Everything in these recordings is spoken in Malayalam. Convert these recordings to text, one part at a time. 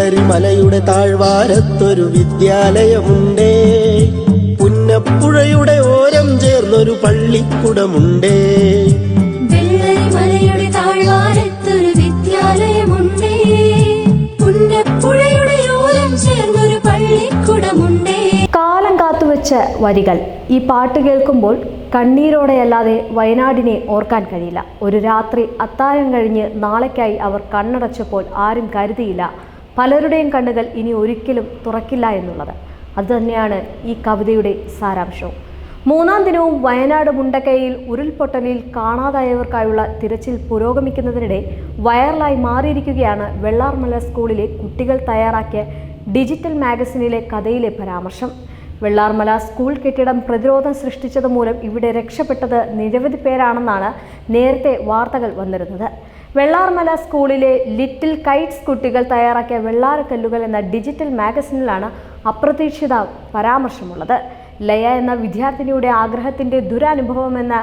വെള്ളരിമലയുടെ താഴ്വാരത്തൊരു വിദ്യാലയമുണ്ടേ. പുന്നപ്പുഴയുടെ ഓരം ചേർന്നൊരു പള്ളിക്കുടമുണ്ടേ. വെള്ളരിമലയുടെ താഴ്വാരത്തൊരു വിദ്യാലയമുണ്ടേ. പുന്നപ്പുഴയുടെ ഓരം ചേർന്നൊരു പള്ളിക്കുടമുണ്ടേ. കാലം കാത്തുവെച്ച വരികൾ. ഈ പാട്ട് കേൾക്കുമ്പോൾ കണ്ണീരോടെയല്ലാതെ വയനാടിനെ ഓർക്കാൻ കഴിയില്ല. ഒരു രാത്രി അത്താഴം കഴിഞ്ഞ് നാളേക്കായി അവർ കണ്ണടച്ചപ്പോൾ ആരും കരുതിയില്ല പലരുടെയും കണ്ണുകൾ ഇനി ഒരിക്കലും തുറക്കില്ല എന്നുള്ളത്. അതുതന്നെയാണ് ഈ കവിതയുടെ സാരാംശവും. മൂന്നാം ദിനവും വയനാട് മുണ്ടക്കൈയിൽ ഉരുൾപൊട്ടലിൽ കാണാതായവർക്കായുള്ള തിരച്ചിൽ പുരോഗമിക്കുന്നതിനിടെ വൈറലായി മാറിയിരിക്കുകയാണ് വെള്ളാർമല സ്കൂളിലെ കുട്ടികൾ തയ്യാറാക്കിയ ഡിജിറ്റൽ മാഗസിനിലെ കഥയിലെ പരാമർശം. വെള്ളാർമല സ്കൂൾ കെട്ടിടം പ്രതിരോധം സൃഷ്ടിച്ചത് മൂലം ഇവിടെ രക്ഷപ്പെട്ടത് നിരവധി പേരാണെന്നാണ് നേരത്തെ വാർത്തകൾ വന്നിരുന്നത്. വെള്ളാർമല സ്കൂളിലെ ലിറ്റിൽ കൈറ്റ്സ് കുട്ടികൾ തയ്യാറാക്കിയ വെള്ളാരക്കല്ലുകൾ എന്ന ഡിജിറ്റൽ മാഗസിനിലാണ് അപ്രതീക്ഷിത പരാമർശമുള്ളത്. ലയ എന്ന വിദ്യാർത്ഥിനിയുടെ ആഗ്രഹത്തിൻ്റെ ദുരനുഭവം എന്ന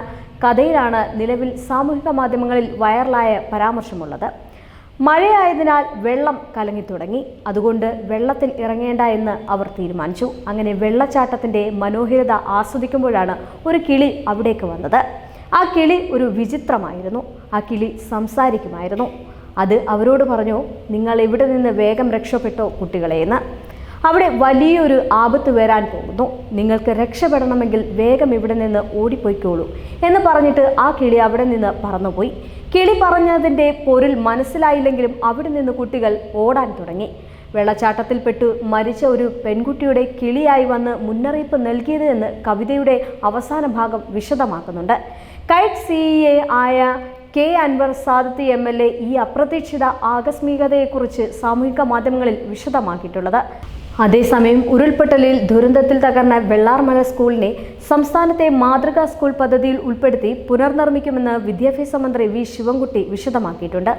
കഥയിലാണ് നിലവിൽ സാമൂഹിക മാധ്യമങ്ങളിൽ വൈറലായ പരാമർശമുള്ളത്. മഴയായതിനാൽ വെള്ളം കലങ്ങിത്തുടങ്ങി. അതുകൊണ്ട് വെള്ളത്തിൽ ഇറങ്ങേണ്ട എന്ന് അവർ തീരുമാനിച്ചു. അങ്ങനെ വെള്ളച്ചാട്ടത്തിൻ്റെ മനോഹരത ആസ്വദിക്കുമ്പോഴാണ് ഒരു കിളി അവിടേക്ക് വന്നത്. ആ കിളി ഒരു വിചിത്രമായിരുന്നു. ആ കിളി സംസാരിക്കുമായിരുന്നു. അത് അവരോട് പറഞ്ഞു, നിങ്ങൾ ഇവിടെ നിന്ന് വേഗം രക്ഷപ്പെട്ടോ കുട്ടികളെന്ന്. അവിടെ വലിയൊരു ആപത്ത് വരാൻ പോകുന്നു. നിങ്ങൾക്ക് രക്ഷപ്പെടണമെങ്കിൽ വേഗം ഇവിടെ നിന്ന് ഓടിപ്പോയിക്കോളൂ എന്ന് പറഞ്ഞിട്ട് ആ കിളി അവിടെ നിന്ന് പറന്നുപോയി. കിളി പറഞ്ഞതിൻ്റെ പൊരുൾ മനസ്സിലായില്ലെങ്കിലും അവിടെ നിന്ന് കുട്ടികൾ ഓടാൻ തുടങ്ങി. വെള്ളച്ചാട്ടത്തിൽപ്പെട്ടു മരിച്ച ഒരു പെൺകുട്ടിയുടെ കിളിയായി വന്ന് മുന്നറിയിപ്പ് നൽകിയത് എന്ന് കവിതയുടെ അവസാന ഭാഗം വിശദമാക്കുന്നുണ്ട്. കൈറ്റ് സിഇഎ ആയ കെ അൻവർ സാദത്ത് MLA ഈ അപ്രതീക്ഷിത ആകസ്മികതയെക്കുറിച്ച് സാമൂഹിക മാധ്യമങ്ങളിൽ വിശദമാക്കിയിട്ടുള്ളത്. അതേസമയം ഉരുൾപൊട്ടലിൽ ദുരന്തത്തിൽ തകർന്ന വെള്ളാർമല സ്കൂളിനെ സംസ്ഥാനത്തെ മാതൃകാ സ്കൂൾ പദ്ധതിയിൽ ഉൾപ്പെടുത്തി പുനർനിർമ്മിക്കുമെന്ന് വിദ്യാഭ്യാസ മന്ത്രി വി ശിവൻകുട്ടി വിശദമാക്കിയിട്ടുണ്ട്.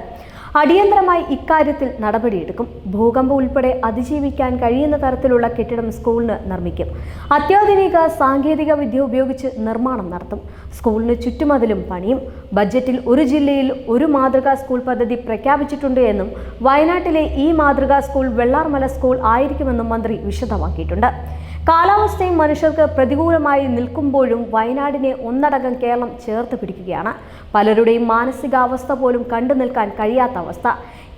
അടിയന്തരമായി ഇക്കാര്യത്തിൽ നടപടിയെടുക്കും. ഭൂകമ്പം ഉൾപ്പെടെ അതിജീവിക്കാൻ കഴിയുന്ന തരത്തിലുള്ള കെട്ടിടം സ്കൂളിന് നിർമ്മിക്കും. അത്യാധുനിക സാങ്കേതിക വിദ്യ ഉപയോഗിച്ച് നിർമ്മാണം നടത്തും. സ്കൂളിന് ചുറ്റുമതിലും പണിയും. ബജറ്റിൽ ഒരു ജില്ലയിൽ ഒരു മാതൃകാ സ്കൂൾ പദ്ധതി പ്രഖ്യാപിച്ചിട്ടുണ്ട് എന്നും വയനാട്ടിലെ ഈ മാതൃകാ സ്കൂൾ വെള്ളാർമല സ്കൂൾ ആയിരിക്കുമെന്നും മന്ത്രി വിശദമാക്കിയിട്ടുണ്ട്. കാലാവസ്ഥയും മനുഷ്യർക്ക് പ്രതികൂലമായി നിൽക്കുമ്പോഴും വയനാടിനെ ഒന്നടങ്കം കേരളം ചേർത്ത് പിടിക്കുകയാണ്. പലരുടെയും മാനസികാവസ്ഥ പോലും കണ്ടു നിൽക്കാൻ കഴിയാത്ത അവസ്ഥ.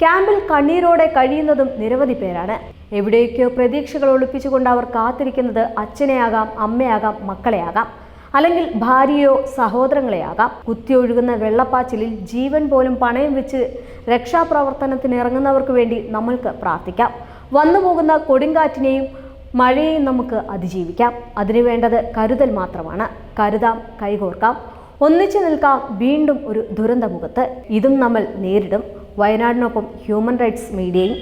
ക്യാമ്പിൽ കണ്ണീരോടെ കഴിയുന്നതും നിരവധി പേരാണ്. എവിടേക്കോ പ്രതീക്ഷകൾ ഒളിപ്പിച്ചുകൊണ്ട് അവർ കാത്തിരിക്കുന്നത് അച്ഛനെയാകാം, അമ്മയാകാം, മക്കളെയാകാം, അല്ലെങ്കിൽ ഭാര്യയോ സഹോദരങ്ങളെയാകാം. കുത്തിയൊഴുകുന്ന വെള്ളപ്പാച്ചിലിൽ ജീവൻ പോലും പണയം വെച്ച് രക്ഷാപ്രവർത്തനത്തിന് ഇറങ്ങുന്നവർക്ക് വേണ്ടി നമ്മൾക്ക് പ്രാർത്ഥിക്കാം. വന്നുപോകുന്ന കൊടുങ്കാറ്റിനെയും മഴയെയും നമുക്ക് അതിജീവിക്കാം. അതിനു വേണ്ടത് കരുതൽ മാത്രമാണ്. കരുതാം, കൈകോർക്കാം, ഒന്നിച്ചു നിൽക്കാം. വീണ്ടും ഒരു ദുരന്തമുഖത്ത് ഇതും നമ്മൾ നേരിടും. വയനാടിനൊപ്പം ഹ്യൂമൻ റൈറ്റ്സ് മീഡിയയും